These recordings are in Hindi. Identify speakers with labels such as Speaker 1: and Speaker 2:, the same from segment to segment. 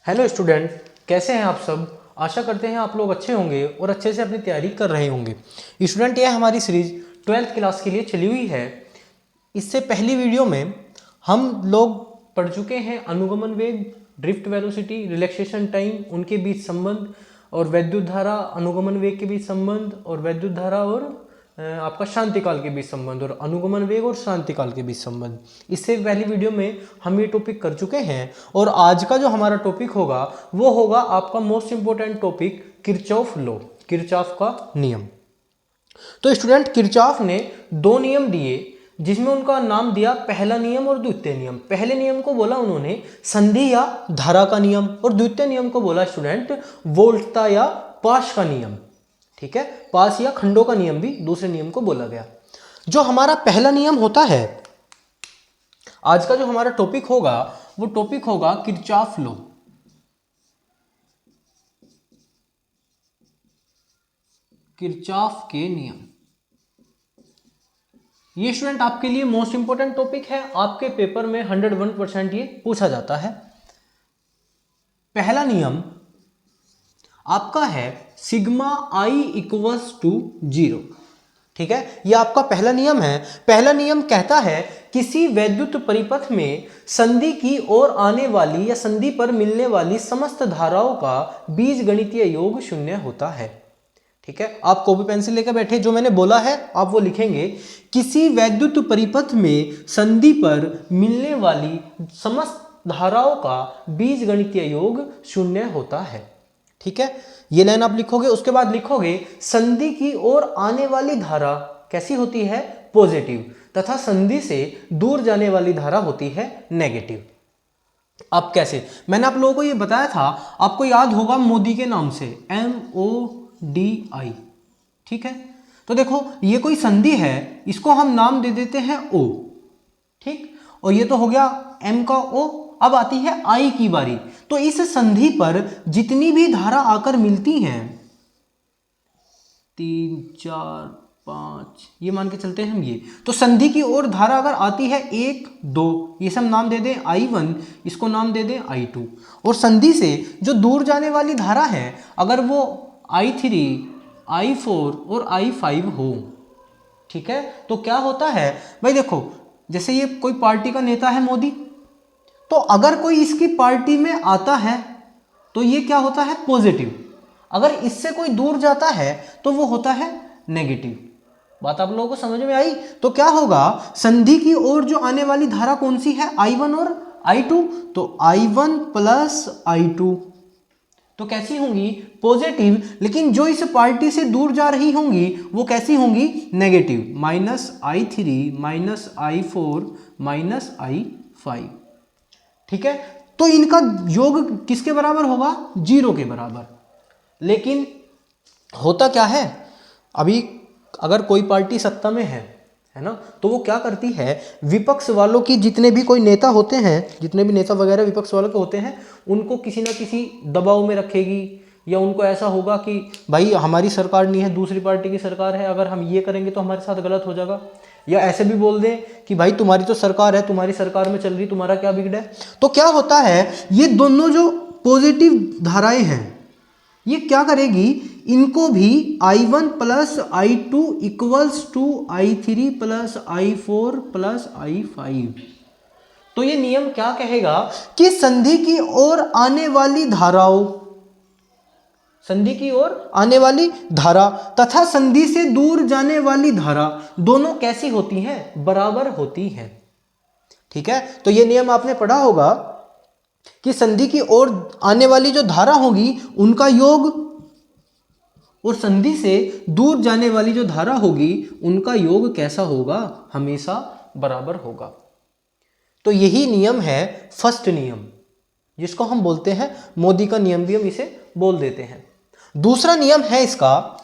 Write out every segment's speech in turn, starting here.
Speaker 1: हेलो स्टूडेंट, कैसे हैं आप सब। आशा करते हैं आप लोग अच्छे होंगे और अच्छे से अपनी तैयारी कर रहे होंगे। स्टूडेंट, यह हमारी सीरीज 12th क्लास के लिए चली हुई है। इससे पहली वीडियो में हम लोग पढ़ चुके हैं अनुगमन वेग, ड्रिफ्ट वेलोसिटी, रिलैक्सेशन टाइम, उनके बीच संबंध, और वैद्युत धारा अनुगमन वेग के बीच संबंध, और वैद्युत धारा और आपका शांतिकाल के बीच संबंध, और अनुगमन वेग और शांतिकाल के बीच संबंध। इससे पहली वीडियो में हम ये टॉपिक कर चुके हैं। और आज का जो हमारा टॉपिक होगा वो होगा आपका most important topic, Kirchhoff law, Kirchhoff का नियम। तो स्टूडेंट, किरचॉफ ने दो नियम दिए जिसमें उनका नाम दिया पहला नियम और द्वितीय नियम। पहले नियम को बोला उन्होंने संधि या धारा का नियम, और द्वितीय नियम को बोला स्टूडेंट वोल्टता या पाश का नियम। ठीक है, पास या खंडों का नियम भी दूसरे नियम को बोला गया। जो हमारा पहला नियम होता है, आज का जो हमारा टॉपिक होगा वो टॉपिक होगा किरचॉफ लॉ। किरचॉफ के नियम। ये स्टूडेंट आपके लिए मोस्ट इंपोर्टेंट टॉपिक है। आपके पेपर में 101% ये पूछा जाता है। पहला नियम आपका है सिग्मा आई इक्वल्स टू 0। ठीक है, यह आपका पहला नियम है। पहला नियम कहता है किसी वैद्युत परिपथ में संधि की ओर आने वाली या संधि पर मिलने वाली समस्त धाराओं का बीजगणितीय योग 0 होता है। ठीक है, आप कॉपी पेंसिल लेकर बैठे, जो मैंने बोला है आप वो लिखेंगे। किसी वैद्युत परिपथ में संधि पर मिलने वाली समस्त धाराओं का बीजगणितीय योग 0 होता है। ठीक है, ये लाइन आप लिखोगे। उसके बाद लिखोगे संधि की ओर आने वाली धारा कैसी होती है, पॉजिटिव, तथा संधि से दूर जाने वाली धारा होती है नेगेटिव। अब कैसे, मैंने आप लोगों को ये बताया था, आपको याद होगा मोदी के नाम से, MODI। ठीक है, तो देखो ये कोई संधि है, इसको हम नाम दे देते हैं O। ठीक, और ये तो हो गया M का O। अब आती है I की बारी। तो इस संधि पर जितनी भी धारा आकर मिलती हैं, 3, 4, 5, ये मान के चलते हैं हम ये, तो संधि की ओर धारा अगर आती है 1, 2, ये सब नाम दे दें I1, इसको नाम दे दें I2। और संधि से जो दूर जाने वाली धारा है, अगर वो I3, I4 और I5 हो, ठीक है, तो क्या होता है भाई, देखो जैसे ये कोई पार्टी का नेता है मोदी, तो अगर कोई इसकी पार्टी में आता है तो ये क्या होता है, पॉजिटिव। अगर इससे कोई दूर जाता है तो वो होता है नेगेटिव। बात आप लोगों को समझ में आई। तो क्या होगा, संधि की ओर जो आने वाली धारा कौन सी है, I1 और I2, तो I1 प्लस I2 तो कैसी होंगी, पॉजिटिव। लेकिन जो इस पार्टी से दूर जा रही होंगी वो कैसी होंगी, नेगेटिव, -I3 -I4 -I5। ठीक है, तो इनका योग किसके बराबर होगा, 0 के बराबर। लेकिन होता क्या है, अभी अगर कोई पार्टी सत्ता में है ना, तो वो क्या करती है, विपक्ष वालों की जितने भी कोई नेता होते हैं, जितने भी नेता वगैरह विपक्ष वालों के होते हैं, उनको किसी ना किसी दबाव में रखेगी, या उनको ऐसा होगा कि भाई हमारी सरकार नहीं है, दूसरी पार्टी की सरकार है, अगर हम ये करेंगे तो हमारे साथ गलत हो जाएगा। या ऐसे भी बोल दें कि भाई तुम्हारी तो सरकार है, तुम्हारी सरकार में चल रही, तुम्हारा क्या बिगड़ा है। तो क्या होता है, ये दोनों जो पॉजिटिव धाराएं हैं, ये क्या करेगी, इनको भी I1 plus I2 equals to I3 plus I4 plus I5। तो ये नियम क्या कहेगा कि संधि की ओर आने वाली धाराओं, संधि की ओर आने वाली धारा तथा संधि से दूर जाने वाली धारा दोनों कैसी होती हैं, बराबर होती हैं। ठीक है, तो ये नियम आपने पढ़ा होगा कि संधि की ओर आने वाली जो धारा होगी उनका योग, और संधि से दूर जाने वाली जो धारा होगी उनका योग कैसा होगा, हमेशा बराबर होगा। तो यही नियम है फर्स्ट नियम, जिसको हम बोलते हैं मोदी का नियम भी हम इसे बोल देते हैं। दूसरा नियम है इसका,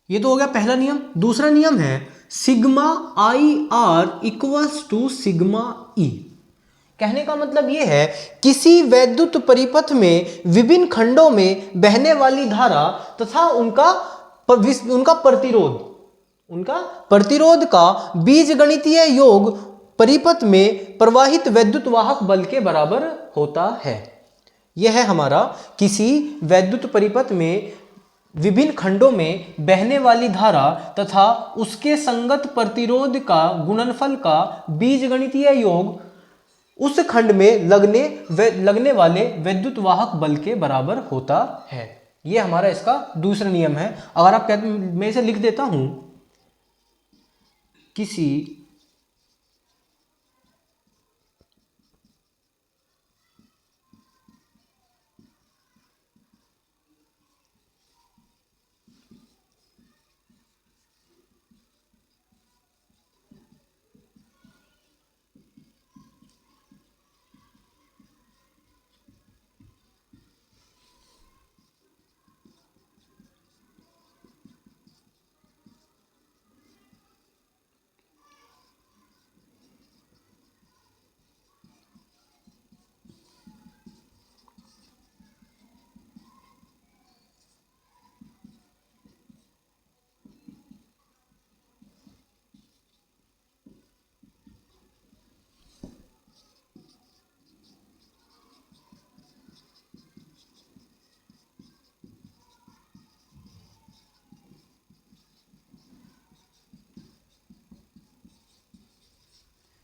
Speaker 1: ये तो हो गया पहला नियम। दूसरा नियम है sigma I R equals to sigma E. कहने का मतलब ये है किसी वैद्युत परिपथ में विभिन्न खंडों में बहने वाली धारा तथा उनका प्रतिरोध का बीजगणितीय योग परिपथ में प्रवाहित वैद्युत वाहक बल के बराबर होता है। यह है हमारा किसी वैद्युत परिपथ में विभिन्न खंडों में बहने वाली धारा तथा उसके संगत प्रतिरोध का गुणनफल का बीजगणितीय योग उस खंड में लगने वाले विद्युत वाहक बल के बराबर होता है। यह हमारा इसका दूसरा नियम है। अगर आप कहते, मैं इसे लिख देता हूं, किसी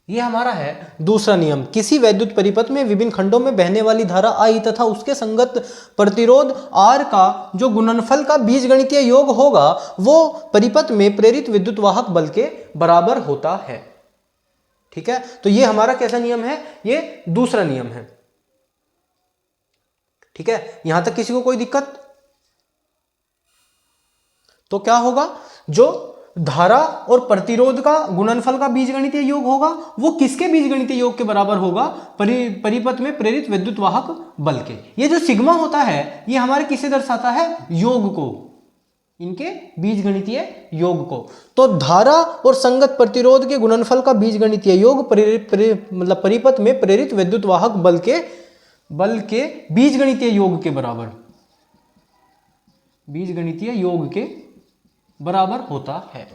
Speaker 1: यह हमारा है दूसरा नियम, किसी वैद्युत परिपथ में विभिन्न खंडों में बहने वाली धारा I तथा उसके संगत प्रतिरोध R का जो गुणनफल का बीजगणितीय योग होगा वो परिपथ में प्रेरित विद्युत वाहक बल के बराबर होता है। ठीक है, तो ये हमारा कैसा नियम है, ये दूसरा नियम है। ठीक है, यहां तक किसी को कोई दिक्कत? तो क्या होगा, जो धारा और प्रतिरोध का गुणनफल का बीजगणितीय योग होगा वो किसके बीजगणितीय योग के बराबर होगा, परिपथ में प्रेरित विद्युत वाहक बल के। ये जो सिग्मा होता है ये हमारे किसे दर्शाता है, योग को, इनके बीजगणितीय योग को। तो धारा और संगत प्रतिरोध के गुणनफल का बीजगणितीय योग मतलब परिपथ में प्रेरित विद्युत वाहक बल के बीजगणितीय योग के बराबर, बीजगणितीय योग के बराबर होता है।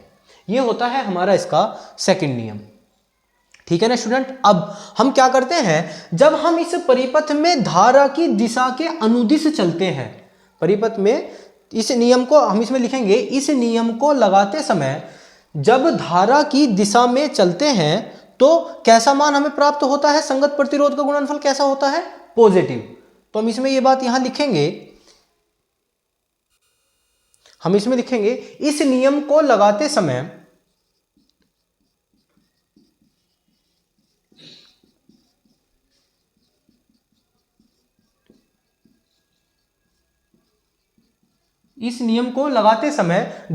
Speaker 1: यह होता है हमारा इसका सेकंड नियम। ठीक है ना स्टूडेंट। अब हम क्या करते हैं, जब हम इस परिपथ में धारा की दिशा के अनुदिश चलते हैं, परिपथ में इस नियम को हम इसमें लिखेंगे, इस नियम को लगाते समय जब धारा की दिशा में चलते हैं तो कैसा मान हमें प्राप्त होता है, संगत प्रतिरोध का गुणनफल कैसा होता है, पॉजिटिव। तो हम इसमें यह बात यहां लिखेंगे, हम इसमें लिखेंगे इस नियम को लगाते समय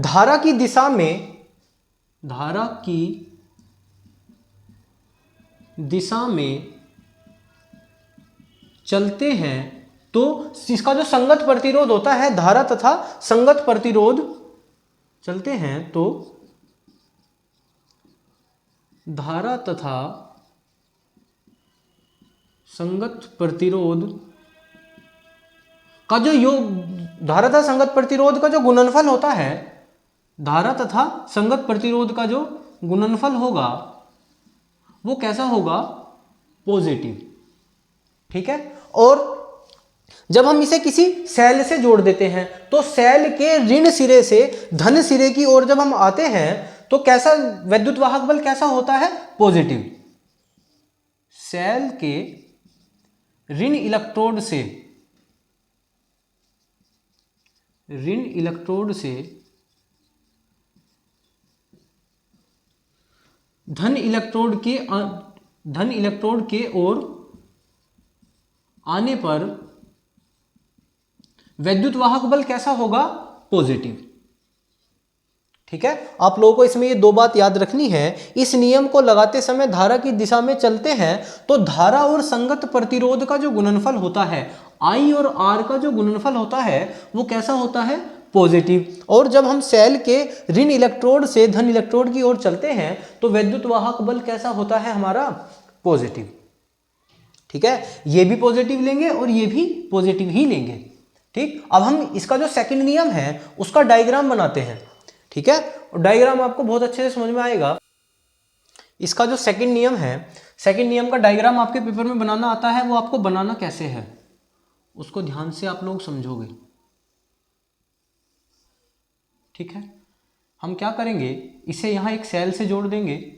Speaker 1: धारा की दिशा में चलते हैं तो इसका जो संगत प्रतिरोध होता है, धारा तथा संगत प्रतिरोध चलते हैं तो धारा तथा संगत प्रतिरोध का जो योग, धारा तथा संगत प्रतिरोध का जो गुणनफल होता है, धारा तथा संगत प्रतिरोध का जो गुणनफल होगा वो कैसा होगा, पॉजिटिव। ठीक है, और जब हम इसे किसी सेल से जोड़ देते हैं तो सेल के ऋण सिरे से धन सिरे की ओर जब हम आते हैं तो कैसा वैद्युत वाहक बल कैसा होता है, पॉजिटिव। सेल के ऋण इलेक्ट्रोड से धन इलेक्ट्रोड के ओर आने पर वैद्युत वाहक बल कैसा होगा, पॉजिटिव। ठीक है, आप लोगों को इसमें ये दो बात याद रखनी है। इस नियम को लगाते समय धारा की दिशा में चलते हैं तो धारा और संगत प्रतिरोध का जो गुणनफल होता है, I और R का जो गुणनफल होता है वो कैसा होता है, पॉजिटिव। और जब हम सेल के ऋण इलेक्ट्रोड से धन इलेक्ट्रोड की ओर चलते हैं तो वैद्युत वाहक बल कैसा होता है हमारा, पॉजिटिव। ठीक है, ये भी पॉजिटिव लेंगे और ये भी पॉजिटिव ही लेंगे। ठीक, अब हम इसका जो सेकंड नियम है उसका डायग्राम बनाते हैं। ठीक है, और डायग्राम आपको बहुत अच्छे से समझ में आएगा। इसका जो सेकंड नियम है, सेकंड नियम का डायग्राम आपके पेपर में बनाना आता है, वो आपको बनाना कैसे है उसको ध्यान से आप लोग समझोगे। ठीक है, हम क्या करेंगे, इसे यहाँ एक सेल से जोड़ देंगे,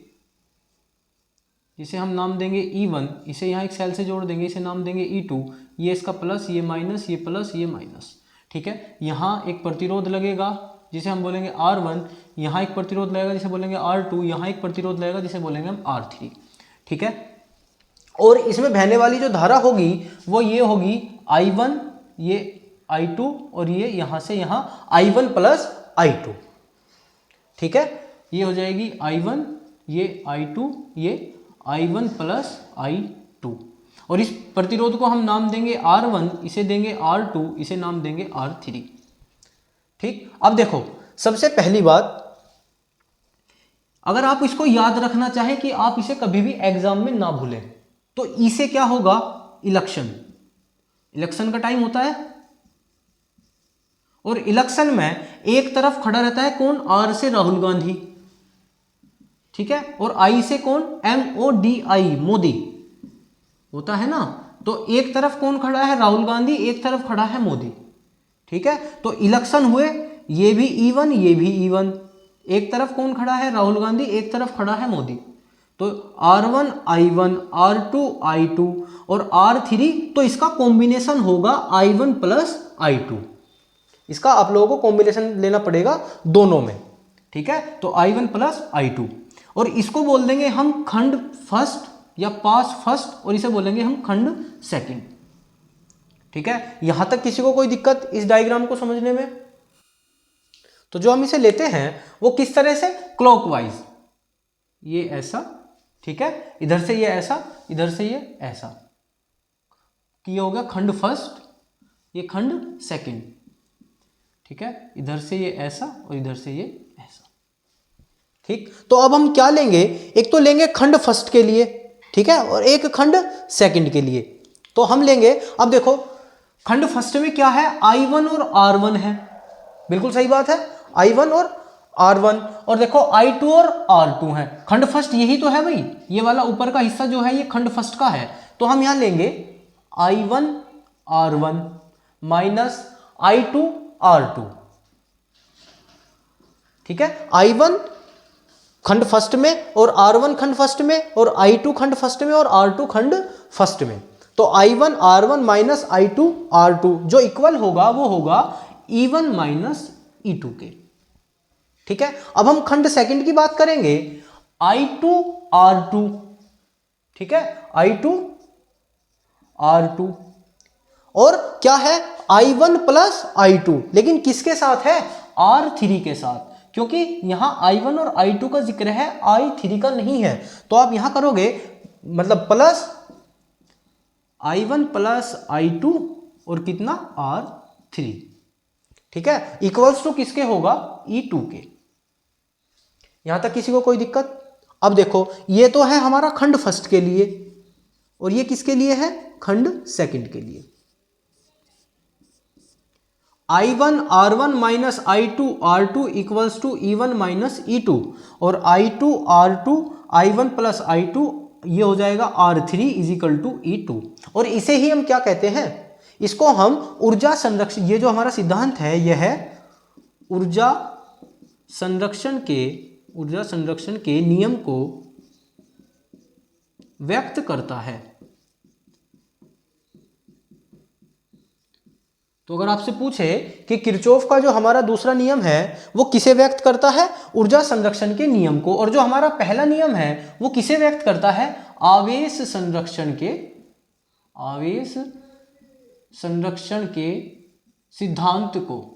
Speaker 1: इसे हम नाम देंगे E1, इसे यहाँ एक सेल से जोड़ देंगे, इसे नाम देंगे E2, ये इसका प्लस, ये माइनस, ये प्लस, ये माइनस। ठीक है, यहाँ एक प्रतिरोध लगेगा जिसे हम बोलेंगे R1, यहाँ एक प्रतिरोध लगेगा जिसे बोलेंगे R2, यहाँ एक प्रतिरोध लगेगा जिसे बोलेंगे हम R3। ठीक है, और इसमें बहने वाली जो धारा होगी वो ये होगी I1, ये I2 और ये यहाँ से यहाँ I1 प्लस I2। ठीक है, ये हो जाएगी I1, ये I2, ये I1 प्लस I2, और इस प्रतिरोध को हम नाम देंगे R1, इसे देंगे R2, इसे नाम देंगे R3। ठीक, अब देखो सबसे पहली बात, अगर आप इसको याद रखना चाहें कि आप इसे कभी भी एग्जाम में ना भूलें, तो इसे क्या होगा, इलेक्शन, इलेक्शन का टाइम होता है, और इलेक्शन में एक तरफ खड़ा रहता है कौन, आर से राहुल गांधी, ठीक है, और आई से कौन, MODI, मोदी होता है ना, तो एक तरफ कौन खड़ा है, राहुल गांधी, एक तरफ खड़ा है मोदी। ठीक है, तो इलेक्शन हुए, ये भी E1, ये भी E1, एक तरफ कौन खड़ा है, राहुल गांधी, एक तरफ खड़ा है मोदी, तो R1 I1, R2 I2 और R3, तो इसका कॉम्बिनेशन होगा I1 प्लस I2। इसका आप लोगों को कॉम्बिनेशन लेना पड़ेगा दोनों में। ठीक है, तो I1 प्लस I2, और इसको बोल देंगे हम खंड फर्स्ट या पास फर्स्ट, और इसे बोलेंगे हम खंड सेकंड। ठीक है, यहां तक किसी को कोई दिक्कत इस डायग्राम को समझने में? तो जो हम इसे लेते हैं वो किस तरह से, क्लॉकवाइज, ये ऐसा, ठीक है, इधर से ये ऐसा, इधर से ये ऐसा, कि ये होगा खंड फर्स्ट, ये खंड सेकंड। ठीक है, इधर से ये ऐसा और इधर से ये ऐसा। ठीक, तो अब हम क्या लेंगे, एक तो लेंगे खंड फर्स्ट के लिए, ठीक है, और एक खंड सेकंड के लिए। तो हम लेंगे, अब देखो खंड फर्स्ट में क्या है, I1 और R1 है, बिल्कुल सही बात है, I1 और R1, और देखो I2 और R2 है। खंड फर्स्ट यही तो है भाई, ये वाला ऊपर का हिस्सा जो है ये खंड फर्स्ट का है। तो हम यहां लेंगे I1 R1 minus I2 R2। ठीक है, I1 खंड फर्स्ट में और R1 खंड फर्स्ट में और I2 खंड फर्स्ट में और R2 खंड फर्स्ट में, तो I1 R1 minus I2 R2 जो इक्वल होगा वो होगा E1 माइनस E2 के। ठीक है, अब हम खंड सेकंड की बात करेंगे, I2 R2, ठीक है, I2 R2, और क्या है, I1 प्लस I2, लेकिन किसके साथ है, R3 के साथ, क्योंकि यहां I1 और I2 का जिक्र है, I3 का नहीं है। तो आप यहां करोगे मतलब प्लस I1 प्लस I2 और कितना, R3। ठीक है, इक्वल्स टू किसके होगा, E2 के। यहां तक किसी को कोई दिक्कत? अब देखो ये तो है हमारा खंड फर्स्ट के लिए, और ये किसके लिए है, खंड सेकंड के लिए। I1 R1 minus I2 R2 equals to E1 minus E2, और I2 R2 I1 plus I2 ये हो जाएगा R3 इजिकल टू E2, और इसे ही हम क्या कहते हैं, इसको हम ऊर्जा संरक्षण, ये जो हमारा सिद्धांत है यह है ऊर्जा संरक्षण के नियम को व्यक्त करता है। तो अगर आपसे पूछे कि किरचॉफ का जो हमारा दूसरा नियम है वो किसे व्यक्त करता है, ऊर्जा संरक्षण के नियम को, और जो हमारा पहला नियम है वो किसे व्यक्त करता है, आवेश संरक्षण के सिद्धांत को।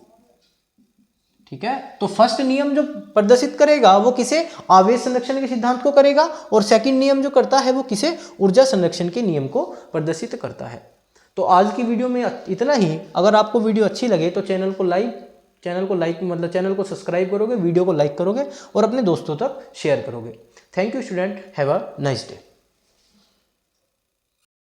Speaker 1: ठीक है, तो फर्स्ट नियम जो प्रदर्शित करेगा वो किसे, आवेश संरक्षण के सिद्धांत को करेगा, और सेकंड नियम जो करता है वो किसे, ऊर्जा संरक्षण के नियम को प्रदर्शित करता है। तो आज की वीडियो में इतना ही। अगर आपको वीडियो अच्छी लगे तो चैनल को सब्सक्राइब करोगे, वीडियो को लाइक करोगे और अपने दोस्तों तक शेयर करोगे। Thank you student, have a nice day.